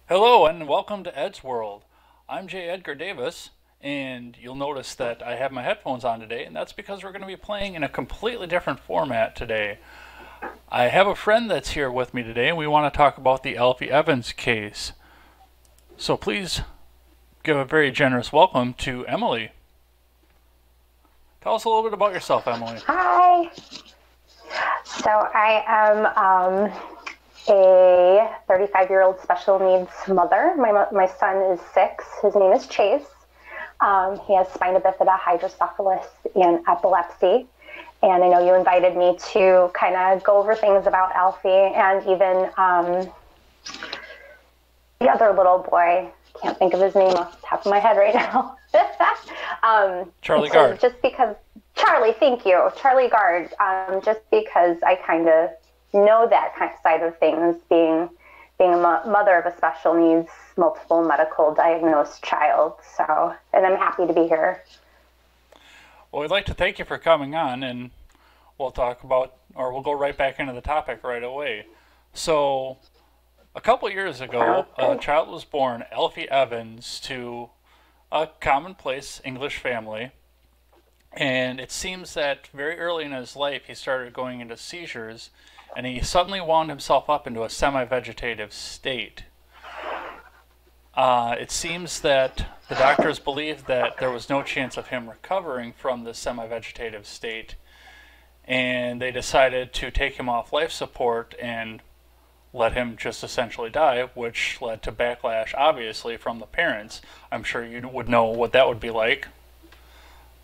Hello and welcome to Ed's World. I'm J. Edgar Davis, and you'll notice that I have my headphones on today, and that's because we're going to be playing in a completely different format today. I have a friend that's here with me today, and we want to talk about the Alfie Evans case. So please give a very generous welcome to Emily. Tell us a little bit about yourself, Emily. Hi. So I am a 35-year-old special needs mother. My son is 6. His name is Chase. He has Spina Bifida, hydrocephalus, and epilepsy. And I know you invited me to kind of go over things about Alfie and even the other little boy. Can't think of his name off the top of my head right now. Charlie Gard. Just because Charlie, thank you, Charlie Gard. Just because I kind of know that kind of side of things, being a mother of a special needs, multiple medical diagnosed child. So, and I'm happy to be here. Well, we'd like to thank you for coming on, and we'll talk about, or we'll go right back into the topic right away. So, a couple years ago, a child was born, Alfie Evans, to a commonplace English family. And it seems that very early in his life, he started going into seizures, and he suddenly wound himself up into a semi-vegetative state. It seems that the doctors believed that there was no chance of him recovering from this semi-vegetative state, and they decided to take him off life support and let him just essentially die, which led to backlash, obviously, from the parents. I'm sure you would know what that would be like.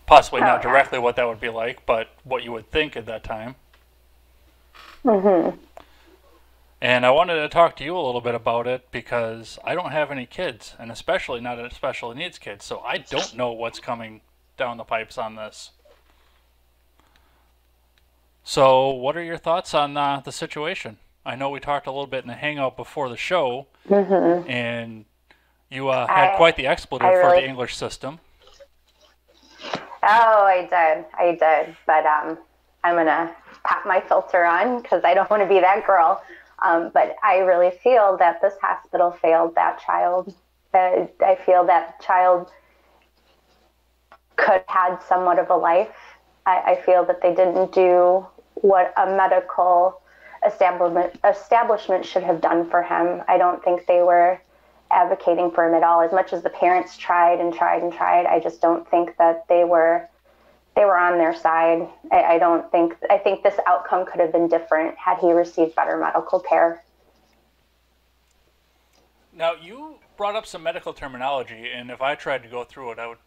Possibly not directly what that would be like, but what you would think at that time. Mm-hmm. And I wanted to talk to you a little bit about it because I don't have any kids, and especially not a special needs kid, so I don't know what's coming down the pipes on this. So what are your thoughts on the situation? I know we talked a little bit in the hangout before the show, and you had quite the expletive for the English system. Oh, I did. But I'm going to pop my filter on because I don't want to be that girl. But I really feel that this hospital failed that child. I feel that child could have had somewhat of a life. I feel that they didn't do what a medical establishment should have done for him. I don't think they were advocating for him at all. As much as the parents tried and tried and tried, I just don't think that they were on their side. I think this outcome could have been different had he received better medical care. Now, you brought up some medical terminology, and if I tried to go through it, I would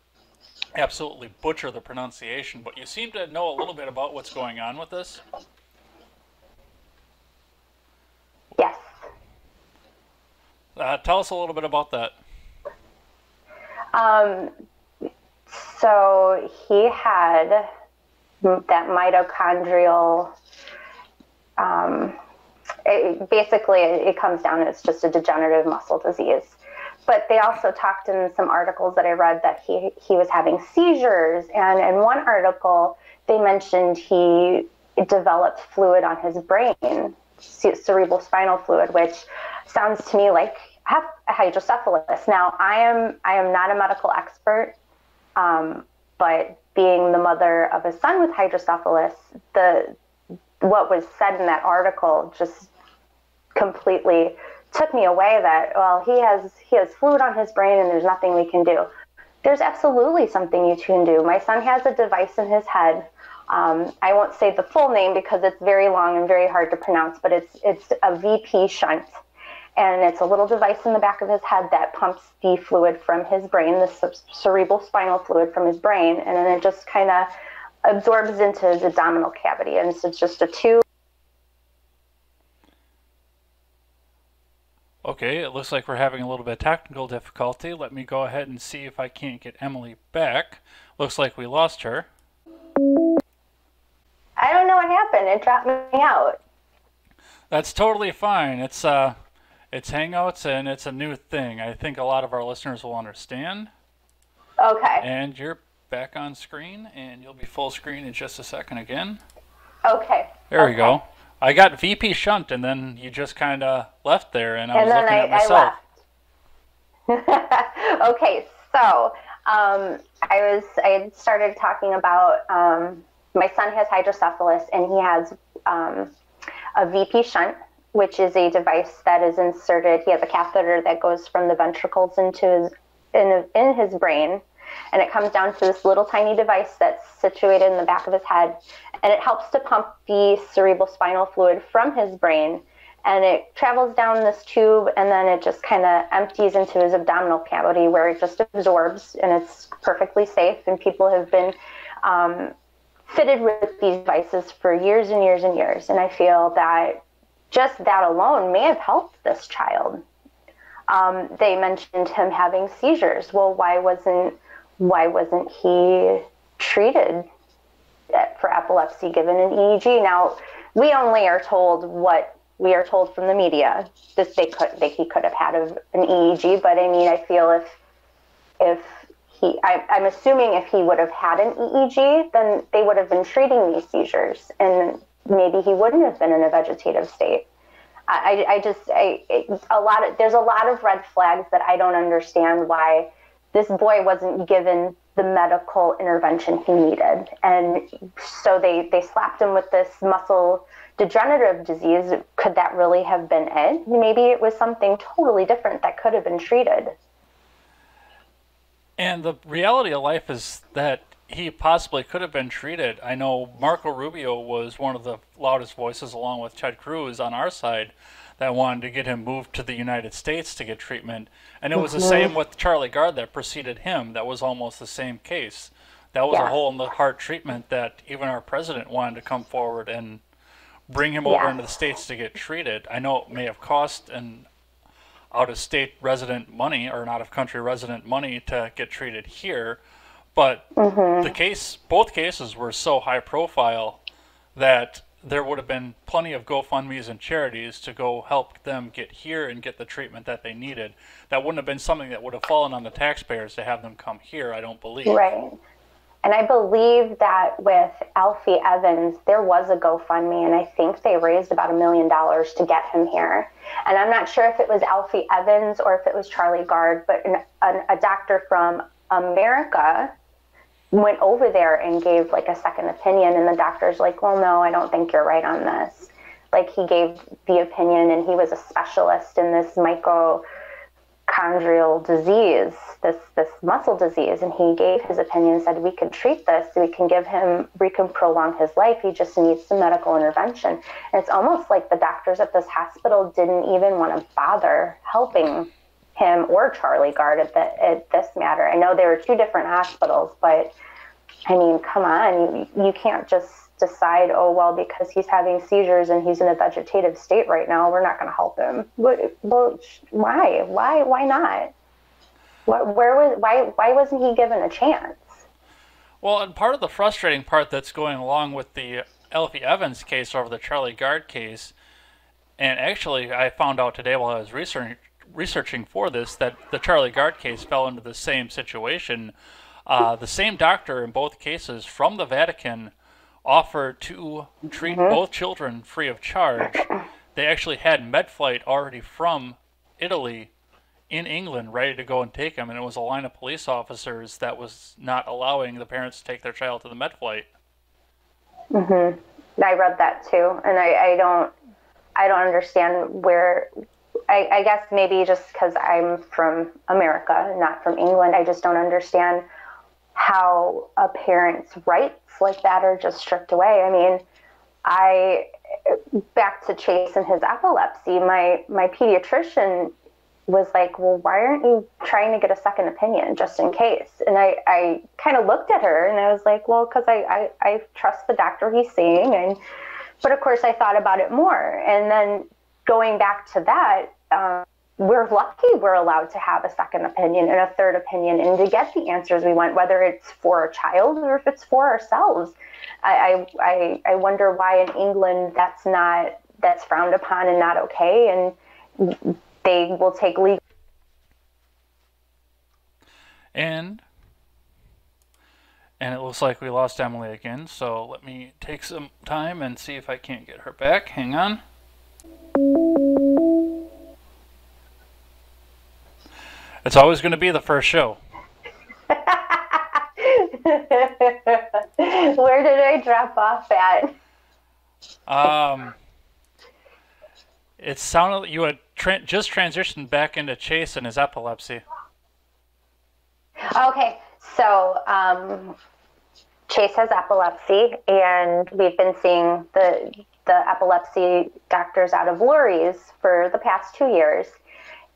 absolutely butcher the pronunciation, but you seem to know a little bit about what's going on with this. Yes. Tell us a little bit about that. So he had that mitochondrial, basically it comes down, it's just a degenerative muscle disease. But they also talked in some articles that I read that he was having seizures. And in one article, they mentioned he developed fluid on his brain, cerebral spinal fluid, which sounds to me like hydrocephalus. Now, I am not a medical expert, but being the mother of a son with hydrocephalus, what was said in that article just completely took me away. That, well, he has fluid on his brain and there's nothing we can do. There's absolutely something you can do. My son has a device in his head. I won't say the full name because it's very long and very hard to pronounce, but it's a VP shunt. And it's a little device in the back of his head that pumps the fluid from his brain, the cerebral spinal fluid from his brain, and then it just kind of absorbs into his abdominal cavity. And so it's just a tube. Okay, it looks like we're having a little bit of technical difficulty. Let me go ahead and see if I can't get Emily back. Looks like we lost her. I don't know what happened. It dropped me out. That's totally fine. It's Hangouts and it's a new thing. I think a lot of our listeners will understand. Okay. And you're back on screen, and you'll be full screen in just a second again. Okay. There we go. I got VP Shunt, and then you just kind of left there, and I was looking at myself. I left. Okay, so I had started talking about my son has hydrocephalus, and he has a VP shunt, which is a device that is inserted. He has a catheter that goes from the ventricles into in his brain, and it comes down to this little tiny device that's situated in the back of his head, and it helps to pump the cerebral spinal fluid from his brain, and it travels down this tube, and then it just kind of empties into his abdominal cavity where it just absorbs, and it's perfectly safe, and people have been fitted with these devices for years and years and years, and I feel that just that alone may have helped this child. They mentioned him having seizures. Well, why wasn't he treated for epilepsy, given an EEG? Now, we only are told what we are told from the media. He could have had an EEG, but I mean, I feel I'm assuming if he would have had an EEG, then they would have been treating these seizures, and maybe he wouldn't have been in a vegetative state. There's a lot of red flags that I don't understand why this boy wasn't given the medical intervention he needed. And so they slapped him with this muscle degenerative disease. Could that really have been it? Maybe it was something totally different that could have been treated. And the reality of life is that he possibly could have been treated. I know Marco Rubio was one of the loudest voices, along with Ted Cruz on our side, that wanted to get him moved to the United States to get treatment. And it was the same with Charlie Gard that preceded him. That was almost the same case. That was a hole in the heart treatment that even our president wanted to come forward and bring him over into the States to get treated. I know it may have cost an out-of-state resident money or an out-of-country resident money to get treated here, but both cases were so high profile that there would have been plenty of GoFundMes and charities to go help them get here and get the treatment that they needed. That wouldn't have been something that would have fallen on the taxpayers to have them come here, I don't believe. Right. And I believe that with Alfie Evans, there was a GoFundMe, and I think they raised about $1 million to get him here. And I'm not sure if it was Alfie Evans or if it was Charlie Gard, but a doctor from America went over there and gave like a second opinion, and the doctor's like, well, no, I don't think you're right on this. Like, he gave the opinion, and he was a specialist in this mitochondrial disease, this muscle disease, and he gave his opinion and said, we can treat this, we can prolong his life, he just needs some medical intervention. And it's almost like the doctors at this hospital didn't even want to bother helping him or Charlie Gard at this matter. I know there were two different hospitals, but I mean, come on, you can't just decide, oh, well, because he's having seizures and he's in a vegetative state right now, we're not going to help him. Well, why? Why not? Why wasn't he given a chance? Well, and part of the frustrating part that's going along with the Alfie Evans case over the Charlie Gard case, and actually I found out today while I was researching for this that the Charlie Gard case fell into the same situation. The same doctor in both cases from the Vatican offered to treat both children free of charge. They actually had MedFlight already from Italy in England ready to go and take them, and it was a line of police officers that was not allowing the parents to take their child to the MedFlight. I read that too, and I don't understand where. I guess maybe just because I'm from America, not from England, I just don't understand how a parent's rights like that are just stripped away. I mean, back to Chase and his epilepsy, my pediatrician was like, well, why aren't you trying to get a second opinion just in case? And I kind of looked at her and I was like, well, because I trust the doctor he's seeing. But of course I thought about it more. And then going back to that, we're lucky we're allowed to have a second opinion and a third opinion and to get the answers we want, whether it's for a child or if it's for ourselves. I wonder why in England that's frowned upon and not okay, and they will take legal. And it looks like we lost Emily again, so let me take some time and see if I can't get her back. Hang on. It's always going to be the first show. Where did I drop off at? It sounded like you had just transitioned back into Chase and his epilepsy. Okay, so Chase has epilepsy, and we've been seeing the epilepsy doctors out of Lurie's for the past 2 years.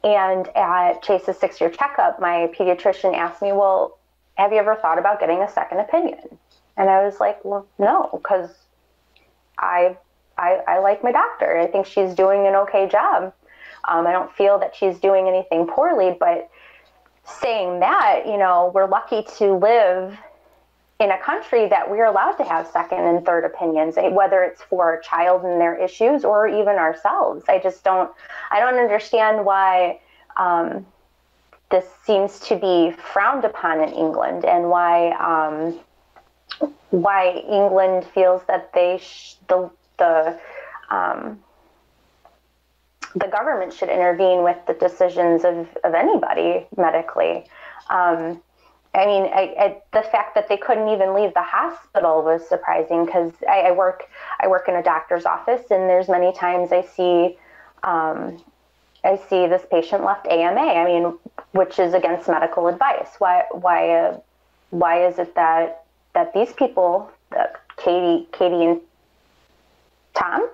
And at Chase's 6-year checkup, my pediatrician asked me, well, have you ever thought about getting a second opinion? And I was like, well, no, because I like my doctor. I think she's doing an okay job. I don't feel that she's doing anything poorly, but saying that, we're lucky to live in a country that we're allowed to have second and third opinions, whether it's for a child and their issues or even ourselves. I don't understand why this seems to be frowned upon in England, and why England feels that the government should intervene with the decisions of anybody medically. The fact that they couldn't even leave the hospital was surprising, because I work in a doctor's office, and there's many times I see this patient left AMA. Which is against medical advice. Why is it that these people, Katie and Tom? Tim?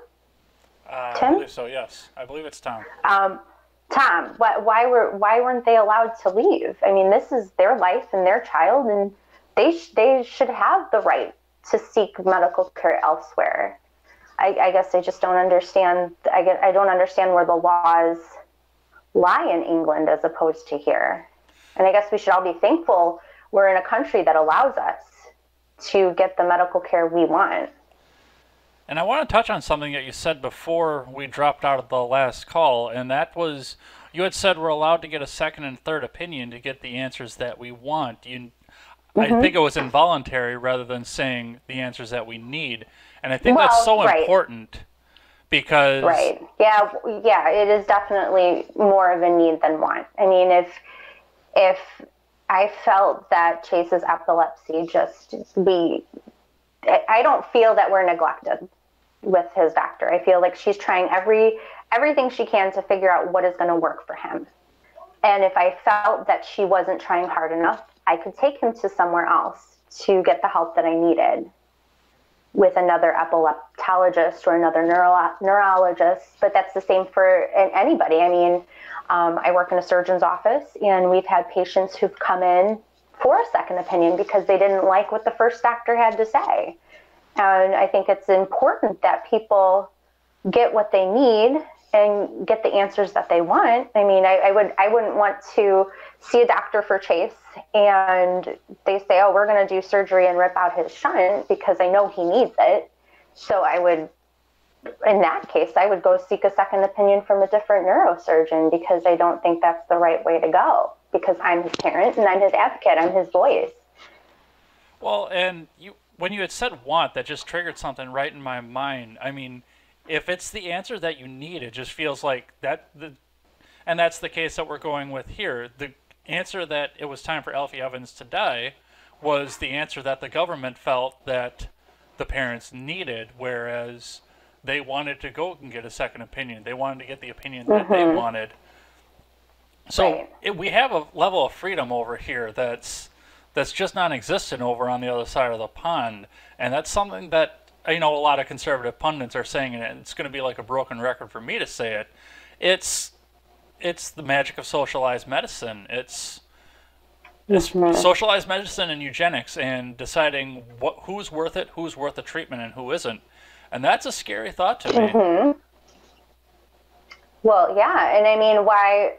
I believe so, yes. I believe it's Tom. Tom, why weren't they allowed to leave? This is their life and their child, and they should have the right to seek medical care elsewhere. I guess I just don't understand. I don't understand where the laws lie in England as opposed to here. And I guess we should all be thankful we're in a country that allows us to get the medical care we want. And I want to touch on something that you said before we dropped out of the last call, and that was, you had said we're allowed to get a second and third opinion to get the answers that we want. I think it was involuntary rather than saying the answers that we need. And I think that's so important, because... Right. Yeah, it is definitely more of a need than want. If I felt that Chase's epilepsy I don't feel that we're neglected with his doctor. I feel like she's trying everything she can to figure out what is going to work for him. And if I felt that she wasn't trying hard enough, I could take him to somewhere else to get the help that I needed with another epileptologist or another neurologist. But that's the same for anybody. I work in a surgeon's office, and we've had patients who've come in for a second opinion because they didn't like what the first doctor had to say. And I think it's important that people get what they need and get the answers that they want. I wouldn't want to see a doctor for Chase and they say, oh, we're going to do surgery and rip out his shunt because I know he needs it. So in that case, I would go seek a second opinion from a different neurosurgeon, because I don't think that's the right way to go, because I'm his parent and I'm his advocate. I'm his voice. Well, and when you had said want, that just triggered something right in my mind. If it's the answer that you need, it just feels like that, and that's the case that we're going with here. The answer that it was time for Alfie Evans to die was the answer that the government felt that the parents needed, whereas they wanted to go and get a second opinion. They wanted to get the opinion that they wanted. So we have a level of freedom over here that's just non-existent over on the other side of the pond, and that's something that a lot of conservative pundits are saying, and it's going to be like a broken record for me to say it. It's the magic of socialized medicine. It's socialized medicine and eugenics, and deciding who's worth it, who's worth the treatment, and who isn't. And that's a scary thought to me. Well, yeah, and why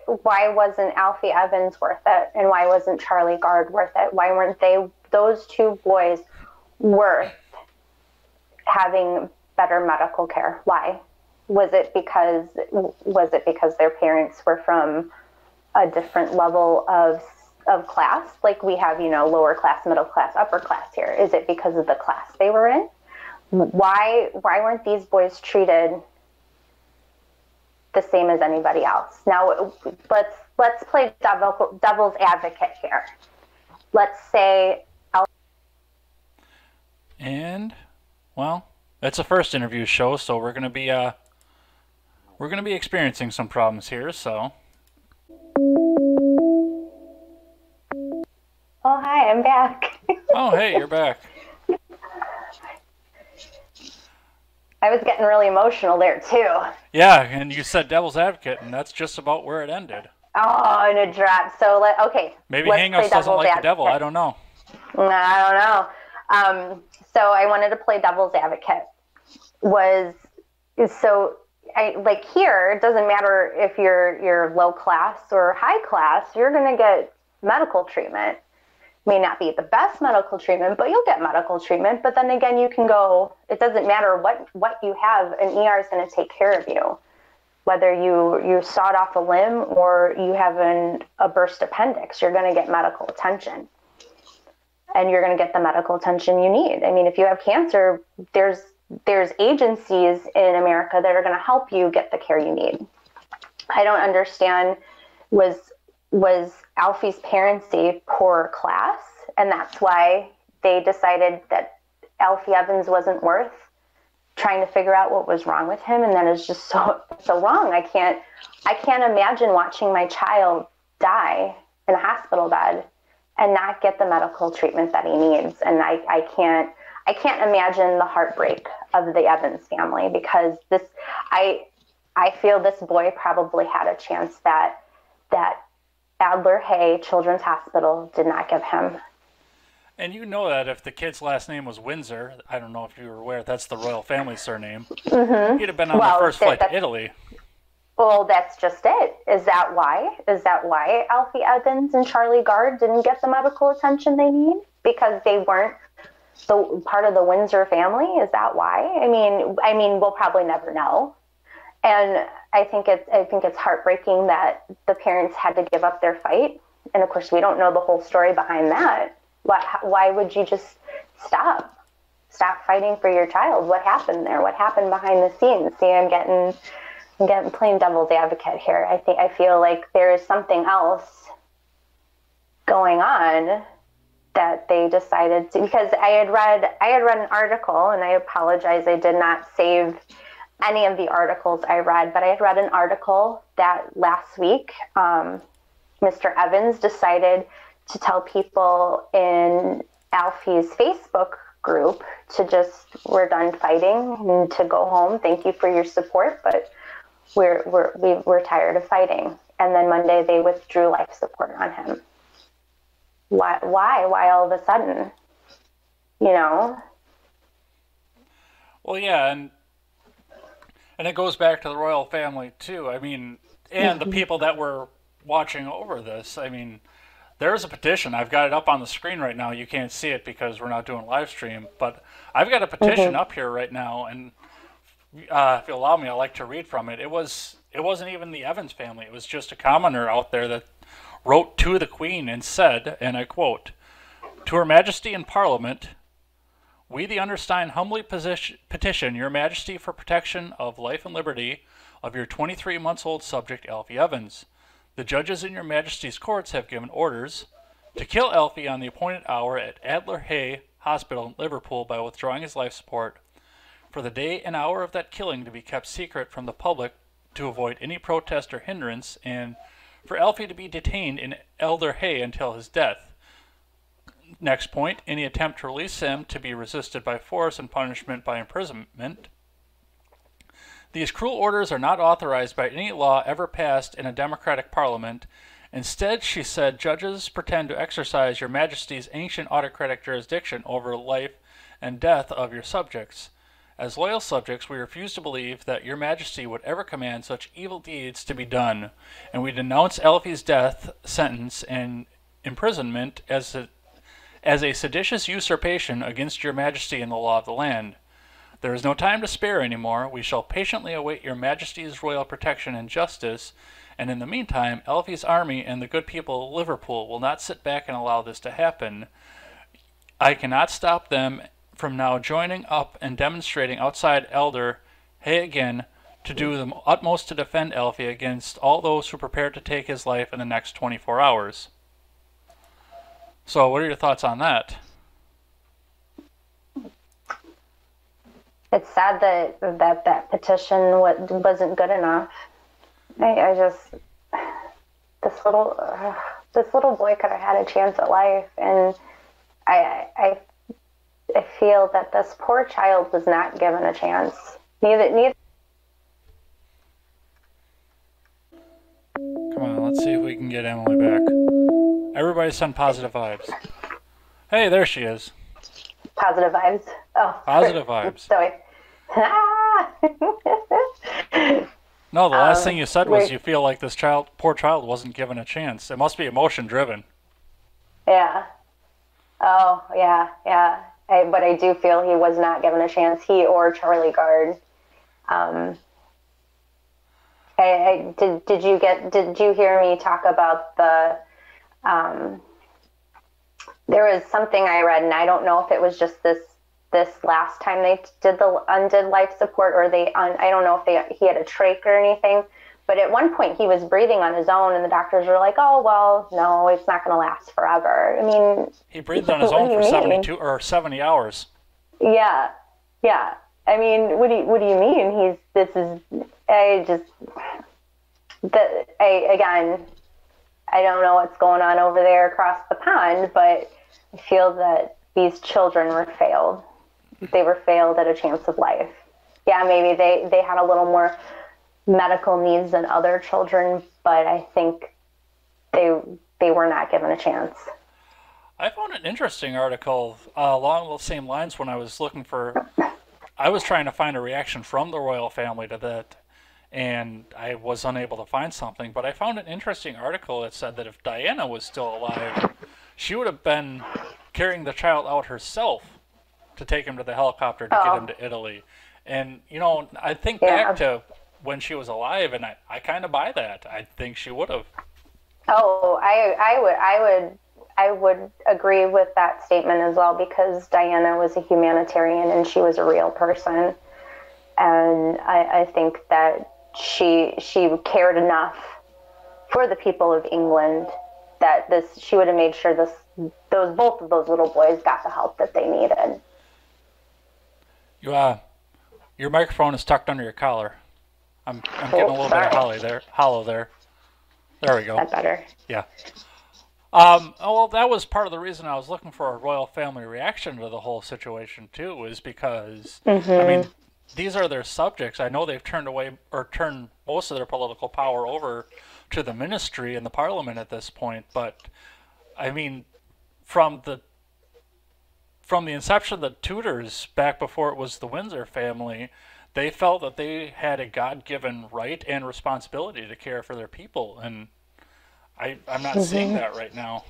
wasn't Alfie Evans worth it, and why wasn't Charlie Gard worth it? Why weren't those two boys worth having better medical care? Why? Was it because their parents were from a different level of class? Like we have, lower class, middle class, upper class here. Is it because of the class they were in? Why weren't these boys treated the same as anybody else. Now, let's play devil's advocate here. Let's say, and well, it's a first interview show, so we're gonna be experiencing some problems here. So, oh hi, I'm back. oh hey, you're back. I was getting really emotional there too. Yeah, and you said devil's advocate, and that's just about where it ended. Oh, and it dropped. So okay. Maybe Hangouts doesn't like the devil. I don't know. I don't know. So I wanted to play devil's advocate. Like here, it doesn't matter if you're low class or high class, you're going to get medical treatment. May not be the best medical treatment, but you'll get medical treatment. But then again, you can go, it doesn't matter what you have, an ER is going to take care of you. Whether you sawed off a limb or you have a burst appendix, you're going to get medical attention. And you're going to get the medical attention you need. I mean, if you have cancer, there's agencies in America that are going to help you get the care you need. I don't understand, was Alfie's parents a poor class, and that's why they decided that Alfie Evans wasn't worth trying to figure out what was wrong with him, and that is just so wrong. I can't imagine watching my child die in a hospital bed and not get the medical treatment that he needs. And I can't imagine the heartbreak of the Evans family, because I feel this boy probably had a chance that Adler Hay Children's Hospital did not give him. And you know that if the kid's last name was Windsor, I don't know if you were aware, that's the royal family surname, mm-hmm. He'd have been on the first flight to Italy. Well, that's just it. Is that why? Is that why Alfie Evans and Charlie Gard didn't get the medical attention they need? Because they weren't part of the Windsor family? Is that why? I mean, we'll probably never know. And I think it's heartbreaking that the parents had to give up their fight. And of course, we don't know the whole story behind that. Why would you just stop fighting for your child? What happened there? What happened behind the scenes? See, I'm getting playing devil's advocate here. I feel like there is something else going on that they decided to, because I had read an article, and I apologize, I did not save any of the articles I read, but I had read an article that last week, Mr. Evans decided to tell people in Alfie's Facebook group to we're done fighting and to go home. Thank you for your support, but we're tired of fighting. And then Monday they withdrew life support on him. Why all of a sudden? You know? Well, yeah, and it goes back to the royal family too. I mean, and the people that were watching over this. I mean, there's a petition. I've got it up on the screen right now. You can't see it because we're not doing live stream, but I've got a petition up here right now, and if you allow me, I'd like to read from it. It wasn't even the Evans family. It was just a commoner out there that wrote to the Queen and said, and I quote, "To Her Majesty in Parliament, we the undersigned humbly petition Your Majesty for protection of life and liberty of your 23-month-old subject Alfie Evans. The judges in Your Majesty's courts have given orders to kill Alfie on the appointed hour at Adler Hay Hospital in Liverpool by withdrawing his life support. For the day and hour of that killing to be kept secret from the public to avoid any protest or hindrance, and for Alfie to be detained in Adler Hay until his death. Next point, any attempt to release him to be resisted by force and punishment by imprisonment. These cruel orders are not authorized by any law ever passed in a democratic parliament. Instead, she said, judges pretend to exercise Your Majesty's ancient autocratic jurisdiction over life and death of your subjects. As loyal subjects, we refuse to believe that Your Majesty would ever command such evil deeds to be done, and we denounce Alfie's death sentence and imprisonment as a seditious usurpation against Your Majesty and the law of the land. There is no time to spare anymore. We shall patiently await Your Majesty's royal protection and justice, and in the meantime, Alfie's army and the good people of Liverpool will not sit back and allow this to happen. I cannot stop them from now joining up and demonstrating outside Elder Hay again to do the utmost to defend Alfie against all those who prepared to take his life in the next 24 hours. So what are your thoughts on that? It's sad that petition wasn't good enough. I just, this little boy could have had a chance at life, and I feel that this poor child was not given a chance. Neither. Come on, let's see if we can get Emily back. Everybody send positive vibes. Hey, there she is. Positive vibes. Oh. Positive vibes. Sorry. No, the last thing you said was you feel like this poor child wasn't given a chance. It must be emotion driven. Yeah. Oh, yeah. But I do feel he was not given a chance. He or Charlie Gard. Did you hear me talk about the? There was something I read, and I don't know if it was just this last time they did the undid life support, or I don't know if he had a trach or anything. But at one point he was breathing on his own, and the doctors were like, "Oh well, no, it's not going to last forever." I mean, he breathed on his own for 72 or 70 hours. Yeah. I mean, what do you mean? I don't know what's going on over there across the pond, but I feel that these children were failed. They were failed at a chance of life. Yeah, maybe they had a little more medical needs than other children, but I think they were not given a chance. I found an interesting article along those same lines when I was trying to find a reaction from the royal family to that, and I was unable to find something, but I found an interesting article that said that if Diana was still alive, she would have been carrying the child out herself to take him to the helicopter to get him to Italy. And, I think back to when she was alive, and I kind of buy that. I think she would have. Oh, I would agree with that statement as well, because Diana was a humanitarian and she was a real person. And I think that she cared enough for the people of England that she would have made sure both of those little boys got the help that they needed. Your microphone is tucked under your collar. I'm getting a little bit of hollow there. There we go. That's better. Yeah. Well, that was part of the reason I was looking for a royal family reaction to the whole situation too, is because I mean, these are their subjects. I know they've turned most of their political power over to the ministry and the parliament at this point, but I mean, from the inception of the Tudors, back before it was the Windsor family, they felt that they had a God-given right and responsibility to care for their people, and I'm not seeing that right now.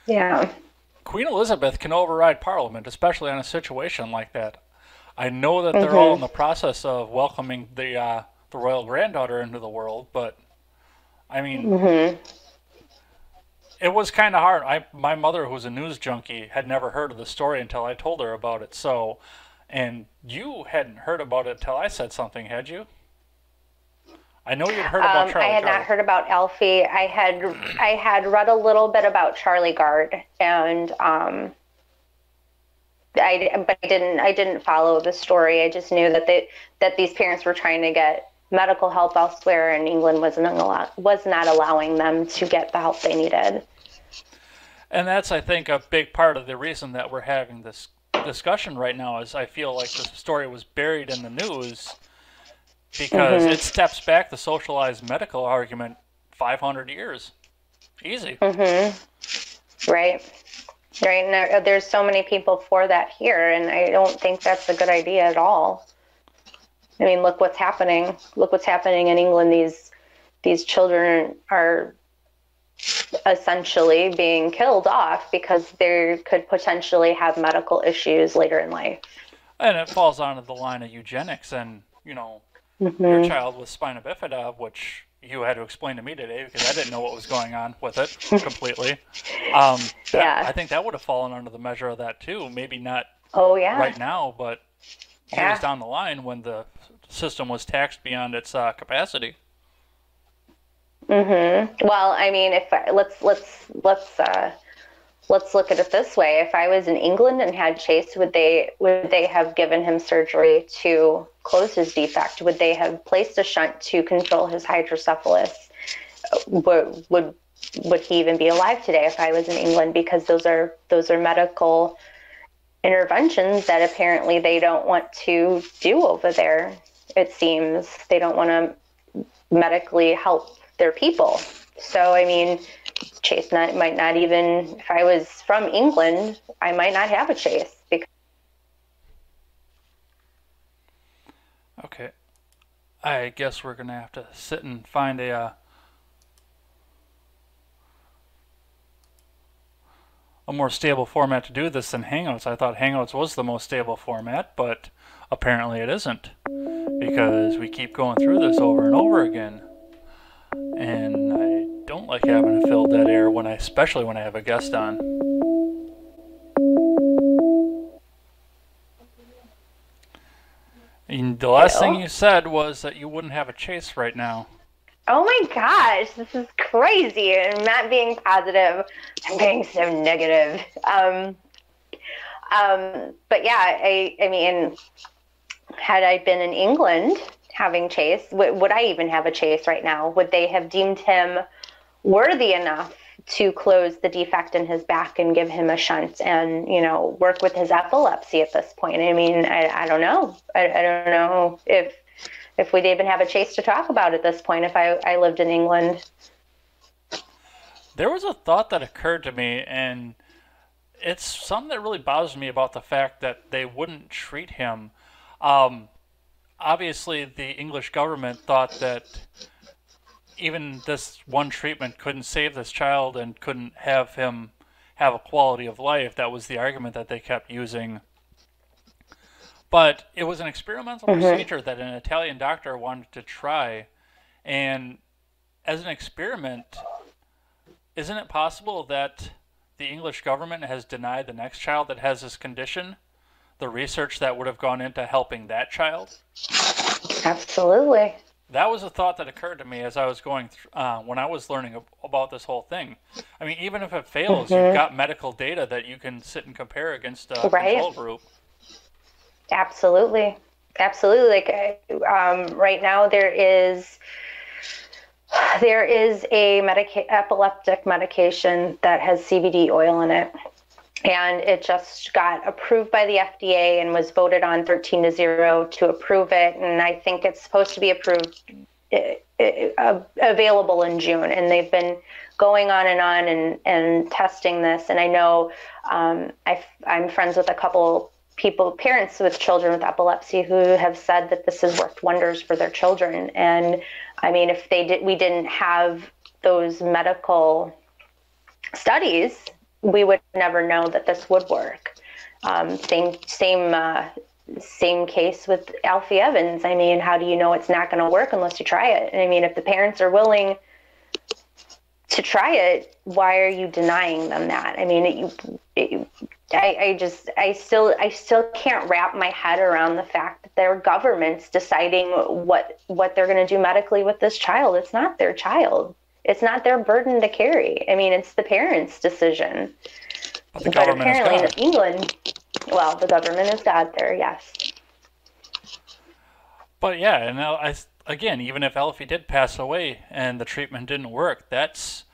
Yeah. Queen Elizabeth can override Parliament, especially on a situation like that. I know that they're all in the process of welcoming the royal granddaughter into the world, but I mean, it was kind of hard. My mother, who's a news junkie, had never heard of the story until I told her about it. So, and you hadn't heard about it until I said something, had you? I know you'd heard about Charlie I had Gard. not heard about Alfie. I had read a little bit about Charlie Gard, and I didn't follow the story. I just knew that these parents were trying to get medical help elsewhere, and England was not allowing them to get the help they needed. And that's, I think, a big part of the reason that we're having this discussion right now, is I feel like the story was buried in the news because it steps back the socialized medical argument 500 years. Easy. Right. And there's so many people for that here, and I don't think that's a good idea at all. I mean, look what's happening. Look what's happening in England. These children are essentially being killed off because they could potentially have medical issues later in life. And it falls onto the line of eugenics, and, your child with Spina Bifida, which you had to explain to me today because I didn't know what was going on with it completely. I think that would have fallen under the measure of that too. Maybe not right now, but years down the line when the system was taxed beyond its capacity. Well, I mean, if let's look at it this way. If I was in England and had Chase, would they have given him surgery to close his defect? Would they have placed a shunt to control his hydrocephalus? Would he even be alive today if I was in England? Because those are medical interventions that apparently they don't want to do over there. It seems they don't want to medically help their people. So, I mean, Chase might not even, if I was from England, I might not have a Chase. Okay. I guess we're going to have to sit and find a more stable format to do this than Hangouts. I thought Hangouts was the most stable format, but apparently it isn't, because we keep going through this over and over again. And I don't like having to fill dead air especially when I have a guest on. And the last thing you said was that you wouldn't have a Chase right now. Oh my gosh, this is crazy. I'm not being positive. I'm being so negative. But yeah, I mean, had I been in England having Chase, would I even have a Chase right now? Would they have deemed him worthy enough to close the defect in his back and give him a shunt and, work with his epilepsy at this point? I mean, I don't know. I don't know if we'd even have a Chase to talk about at this point if I lived in England. There was a thought that occurred to me, and it's something that really bothers me about the fact that they wouldn't treat him. Obviously, the English government thought that even this one treatment couldn't save this child and couldn't have him have a quality of life. That was the argument that they kept using. But it was an experimental procedure that an Italian doctor wanted to try. And as an experiment, isn't it possible that the English government has denied the next child that has this condition the research that would have gone into helping that child? Absolutely. That was a thought that occurred to me as I was going through, when I was learning about this whole thing. I mean, even if it fails, you've got medical data that you can sit and compare against a control group. Absolutely. Like right now, there is a epileptic medication that has CBD oil in it, and it just got approved by the FDA and was voted on 13-0 to approve it. And I think it's supposed to be approved, available in June. And they've been going on and testing this. And I know I'm friends with a couple parents with children with epilepsy who have said that this has worked wonders for their children. And I mean, if we didn't have those medical studies, we would never know that this would work. Same case with Alfie Evans. I mean, how do you know it's not going to work unless you try it? And I mean, if the parents are willing to try it, why are you denying them that? I mean, I still can't wrap my head around the fact that their government's deciding what they're going to do medically with this child. It's not their child. It's not their burden to carry. I mean, it's the parents' decision. But apparently in England, well, the government is God there, yes. But yeah, and again, even if Alfie did pass away and the treatment didn't work, that's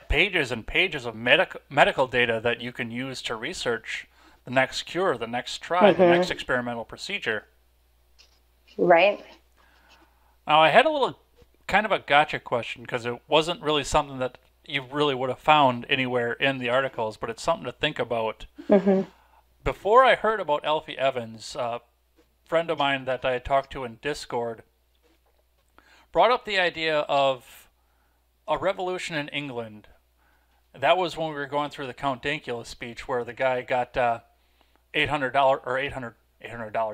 pages and pages of medical data that you can use to research the next cure, the next try, the next experimental procedure. Right. Now, I had a little kind of a gotcha question, because it wasn't really something that you really would have found anywhere in the articles, but it's something to think about. Before I heard about Alfie Evans, a friend of mine that I talked to in Discord brought up the idea of a revolution in England. That was when we were going through the Count Dankula speech, where the guy got $800 or $800.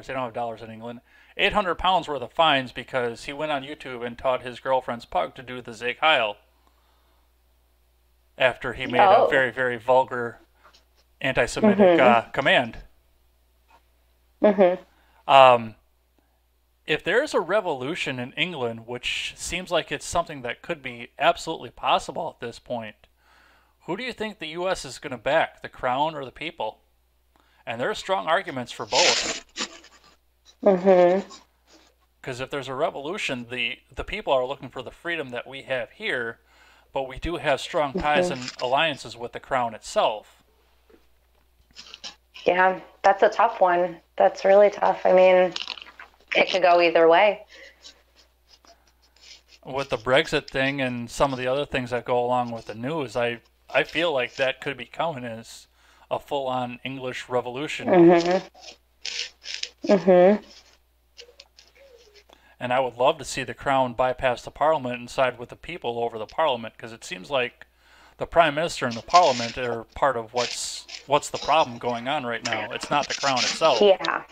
They don't have dollars in England. 800 pounds worth of fines because he went on YouTube and taught his girlfriend's pug to do the Zig Heil after he made a very, very vulgar anti-Semitic command. if there's a revolution in England, which seems like it's something that could be absolutely possible at this point, who do you think the U.S. is going to back, the crown or the people? And there are strong arguments for both. Mm-hmm. Because if there's a revolution, the people are looking for the freedom that we have here, but we do have strong ties and alliances with the crown itself. Yeah, that's a tough one. That's really tough. I mean, it could go either way. With the Brexit thing and some of the other things that go along with the news, I feel like that could be coming as a full-on English revolution. Mm-hmm. Mm-hmm. And I would love to see the crown bypass the parliament and side with the people over the parliament, because it seems like the prime minister and the parliament are part of what's the problem going on right now. It's not the crown itself. Yeah.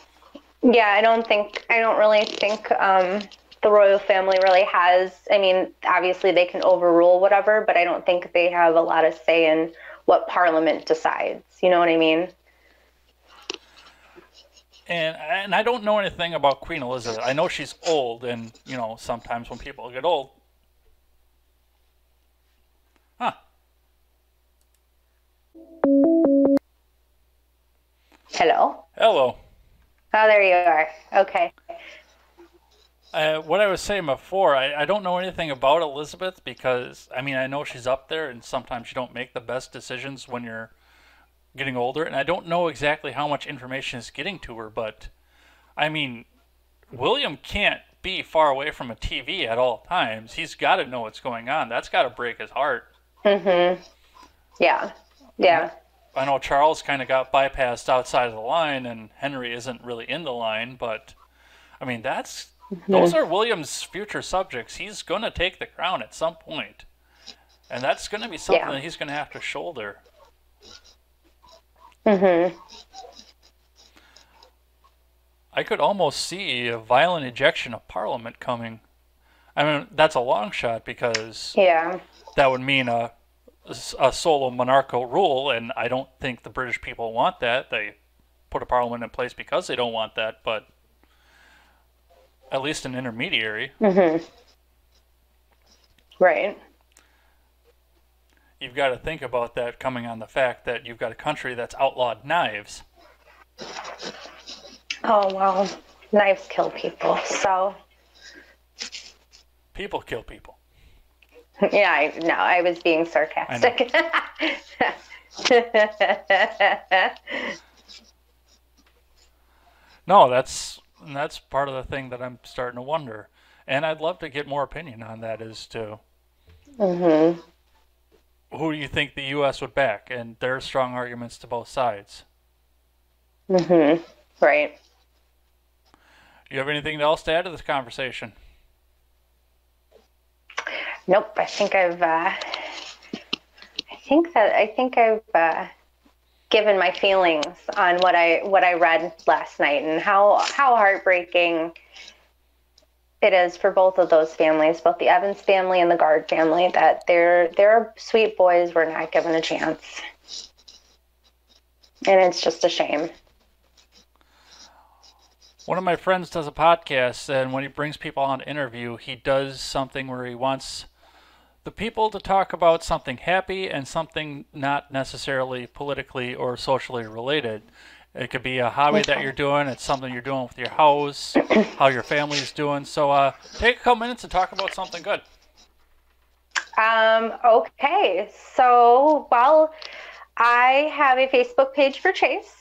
Yeah, I don't really think the royal family really has, I mean, obviously they can overrule whatever, but I don't think they have a lot of say in what parliament decides. You know what I mean? And I don't know anything about Queen Elizabeth. I know she's old, and, you know, sometimes when people get old... Huh. Hello? Hello. Oh, there you are. Okay. What I was saying before, I don't know anything about Elizabeth because, I mean, I know she's up there, and sometimes you don't make the best decisions when you're getting older, and I don't know exactly how much information is getting to her, but I mean, William can't be far away from a TV at all times. He's got to know what's going on. That's got to break his heart. Mm-hmm. Yeah. Yeah. I know Charles kind of got bypassed outside of the line, and Henry isn't really in the line, but I mean, those are William's future subjects. He's going to take the crown at some point, and that's going to be something that he's going to have to shoulder. Mm-hmm. I could almost see a violent ejection of Parliament coming. I mean, that's a long shot because that would mean a solo monarchical rule, and I don't think the British people want that. They put a Parliament in place because they don't want that, but at least an intermediary. Mm-hmm. Right. You've got to think about that coming on the fact that you've got a country that's outlawed knives. Oh, well, knives kill people, so... People kill people. Yeah, I was being sarcastic. No, that's part of the thing that I'm starting to wonder. And I'd love to get more opinion on that as to... Mm-hmm. Who do you think the U.S. would back? And there are strong arguments to both sides. Mm-hmm. Right. You have anything else to add to this conversation? Nope. I think I've given my feelings on what I read last night and how heartbreaking it is for both of those families, both the Evans family and the Gard family, that their sweet boys were not given a chance. And it's just a shame. One of my friends does a podcast, and when he brings people on to interview, he does something where he wants the people to talk about something happy and something not necessarily politically or socially related. It could be a hobby that you're doing. It's something you're doing with your house, how your family's doing. So take a couple minutes and talk about something good. Okay. So, well, I have a Facebook page for Chase.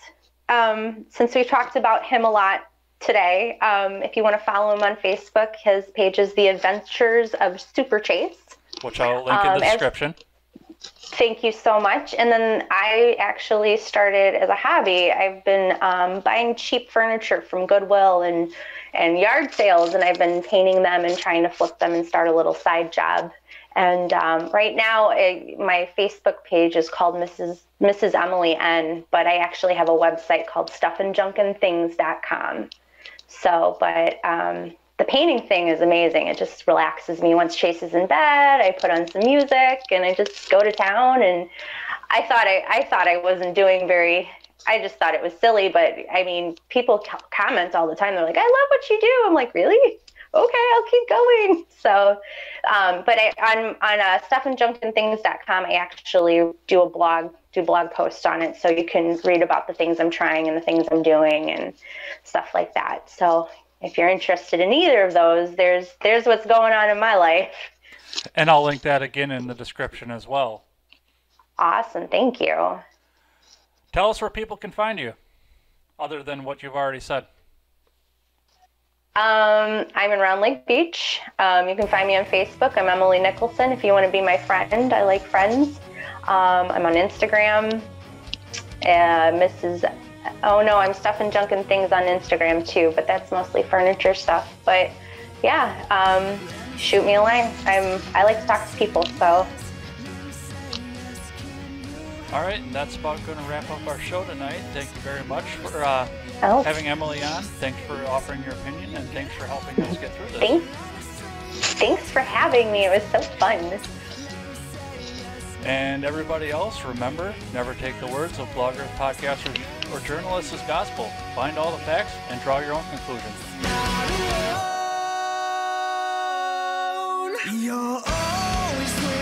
Since we've talked about him a lot today, if you want to follow him on Facebook, his page is The Adventures of Super Chase, which I'll link in the description. Thank you so much. And then I actually started as a hobby. I've been buying cheap furniture from Goodwill and yard sales, and I've been painting them and trying to flip them and start a little side job. And right now, my Facebook page is called Mrs. Emily N, but I actually have a website called stuffandjunkinthings.com. So, but the painting thing is amazing. It just relaxes me. Once Chase is in bed, I put on some music and I just go to town. And I thought I wasn't doing very I just thought it was silly, but I mean, people comment all the time. They're like, I love what you do. I'm like, really? Okay, I'll keep going. So, but on stuffandjunkandthings.com, I actually do blog posts on it, so you can read about the things I'm trying and the things I'm doing and stuff like that. So if you're interested in either of those, there's what's going on in my life. And I'll link that again in the description as well. Awesome, thank you. Tell us where people can find you, other than what you've already said. I'm in Round Lake Beach. You can find me on Facebook. I'm Emily Nicholson if you want to be my friend. I like friends. I'm on Instagram. I'm Stuff and Junk and Things on Instagram too, but that's mostly furniture stuff. But yeah, shoot me a line. I like to talk to people, so. All right, and that's about going to wrap up our show tonight. Thank you very much for having Emily on. Thanks for offering your opinion, and thanks for helping us get through this. Thanks for having me. It was so fun. And everybody else, remember, never take the words of bloggers, podcasters, or journalists as gospel. Find all the facts and draw your own conclusions. You're always for